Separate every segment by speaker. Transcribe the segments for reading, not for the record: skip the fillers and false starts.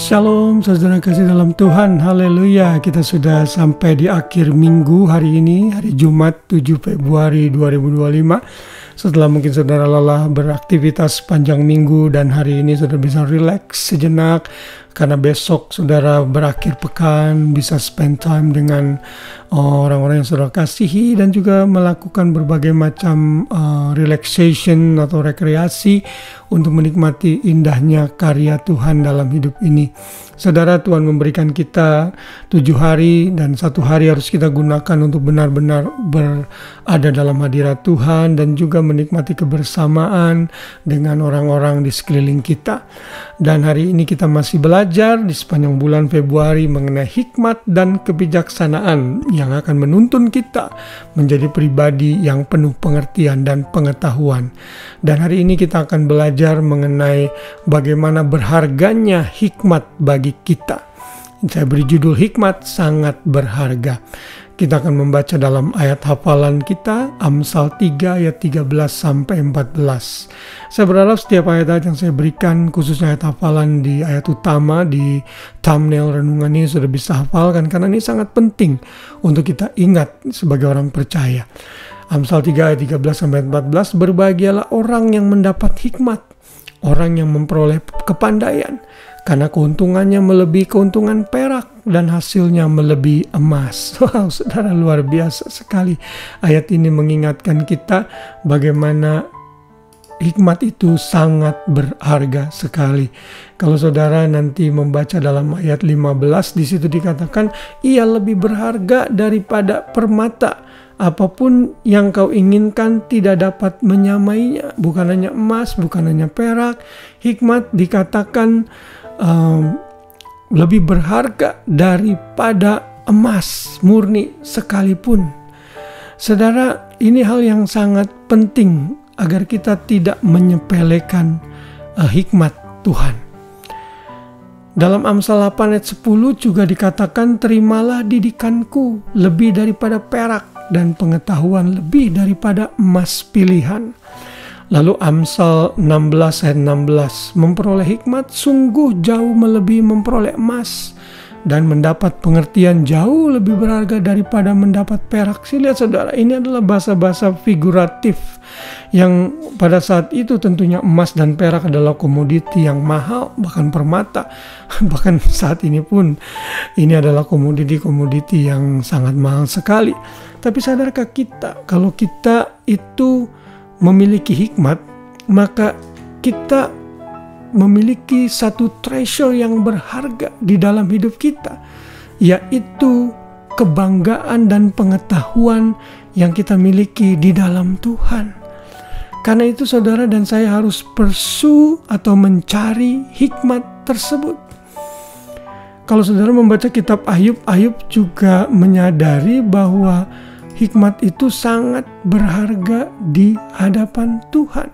Speaker 1: Shalom saudara kasih dalam Tuhan, haleluya. Kita sudah sampai di akhir minggu hari ini, hari Jumat 7 Februari 2025. Setelah mungkin saudara lelah beraktivitas panjang minggu dan hari ini saudara bisa rileks sejenak, karena besok saudara berakhir pekan, bisa spend time dengan orang-orang yang saudara kasihi dan juga melakukan berbagai macam relaxation atau rekreasi untuk menikmati indahnya karya Tuhan dalam hidup ini. Saudara, Tuhan memberikan kita 7 hari dan 1 hari harus kita gunakan untuk benar-benar berada dalam hadirat Tuhan dan juga menikmati kebersamaan dengan orang-orang di sekeliling kita. Dan hari ini kita masih belajar di sepanjang bulan Februari mengenai hikmat dan kebijaksanaan yang akan menuntun kita menjadi pribadi yang penuh pengertian dan pengetahuan. Dan hari ini kita akan belajar mengenai bagaimana berharganya hikmat bagi kita. Saya beri judul hikmat sangat berharga. Kita akan membaca dalam ayat hafalan kita, Amsal 3 ayat 13 sampai 14. Saya berharap setiap ayat-ayat yang saya berikan, khususnya ayat hafalan di ayat utama, di thumbnail renungan ini sudah bisa hafalkan, karena ini sangat penting untuk kita ingat sebagai orang percaya. Amsal 3 ayat 13 sampai 14, berbahagialah orang yang mendapat hikmat, orang yang memperoleh kepandaian, karena keuntungannya melebihi keuntungan perak dan hasilnya melebihi emas. Wow, saudara, luar biasa sekali. Ayat ini mengingatkan kita bagaimana hikmat itu sangat berharga sekali. Kalau saudara nanti membaca dalam ayat 15, di situ dikatakan, ia lebih berharga daripada permata. Apapun yang kau inginkan tidak dapat menyamainya. Bukan hanya emas, bukan hanya perak. Hikmat dikatakan lebih berharga daripada emas murni sekalipun. Saudara, ini hal yang sangat penting agar kita tidak menyepelekan hikmat Tuhan. Dalam Amsal 8 ayat 10 juga dikatakan, terimalah didikanku lebih daripada perak dan pengetahuan lebih daripada emas pilihan. Lalu Amsal 16 ayat 16, memperoleh hikmat sungguh jauh melebihi memperoleh emas, dan mendapat pengertian jauh lebih berharga daripada mendapat perak. Lihat saudara, ini adalah bahasa-bahasa figuratif yang pada saat itu tentunya emas dan perak adalah komoditi yang mahal, bahkan permata. Bahkan saat ini pun ini adalah komoditi-komoditi yang sangat mahal sekali. Tapi sadarkah kita, kalau kita itu memiliki hikmat, maka kita memiliki satu treasure yang berharga di dalam hidup kita, yaitu kebanggaan dan pengetahuan yang kita miliki di dalam Tuhan. Karena itu saudara dan saya harus pursue atau mencari hikmat tersebut. Kalau saudara membaca kitab Ayub, Ayub juga menyadari bahwa hikmat itu sangat berharga di hadapan Tuhan.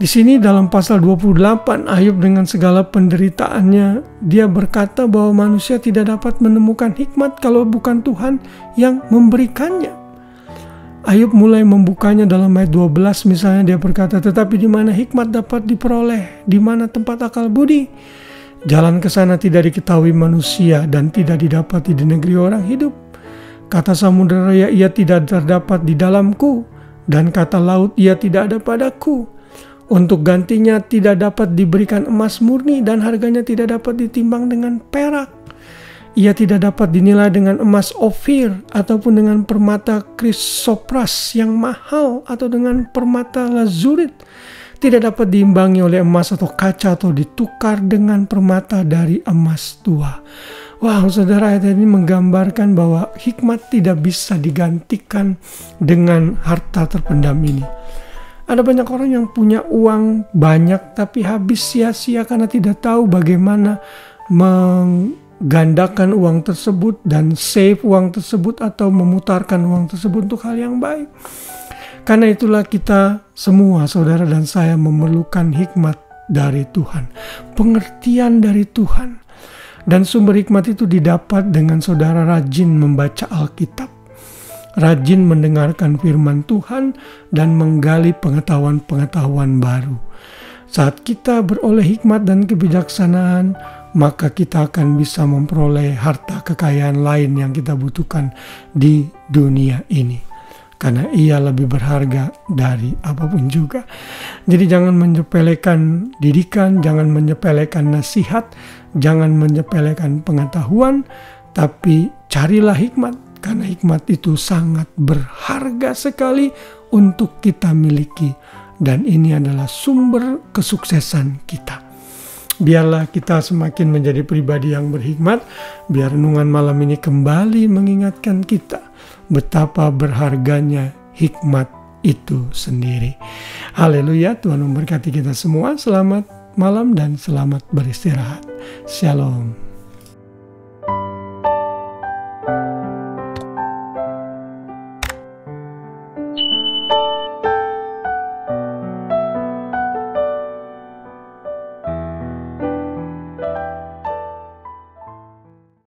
Speaker 1: Di sini dalam pasal 28, Ayub dengan segala penderitaannya, dia berkata bahwa manusia tidak dapat menemukan hikmat kalau bukan Tuhan yang memberikannya. Ayub mulai membukanya dalam ayat 12, misalnya dia berkata, tetapi di mana hikmat dapat diperoleh, di mana tempat akal budi? Jalan ke sana tidak diketahui manusia dan tidak didapati di negeri orang hidup. Kata samudera, ia tidak terdapat di dalamku, dan kata laut, ia tidak ada padaku. Untuk gantinya tidak dapat diberikan emas murni, dan harganya tidak dapat ditimbang dengan perak. Ia tidak dapat dinilai dengan emas ofir, ataupun dengan permata krisopras yang mahal, atau dengan permata lazurit. Tidak dapat diimbangi oleh emas atau kaca, atau ditukar dengan permata dari emas tua. Wow, saudara, ayat ini menggambarkan bahwa hikmat tidak bisa digantikan dengan harta terpendam ini. Ada banyak orang yang punya uang banyak tapi habis sia-sia karena tidak tahu bagaimana menggandakan uang tersebut dan save uang tersebut atau memutarkan uang tersebut untuk hal yang baik. Karena itulah kita semua, saudara dan saya, memerlukan hikmat dari Tuhan, pengertian dari Tuhan. Dan sumber hikmat itu didapat dengan saudara rajin membaca Alkitab, rajin mendengarkan firman Tuhan, dan menggali pengetahuan-pengetahuan baru. Saat kita beroleh hikmat dan kebijaksanaan, maka kita akan bisa memperoleh harta kekayaan lain yang kita butuhkan di dunia ini. Karena ia lebih berharga dari apapun juga. Jadi jangan menyepelekan didikan, jangan menyepelekan nasihat, jangan menyepelekan pengetahuan, tapi carilah hikmat. Karena hikmat itu sangat berharga sekali untuk kita miliki. Dan ini adalah sumber kesuksesan kita. Biarlah kita semakin menjadi pribadi yang berhikmat. Biar renungan malam ini kembali mengingatkan kita betapa berharganya hikmat itu sendiri. Haleluya, Tuhan memberkati kita semua. Selamat malam dan selamat beristirahat. Shalom.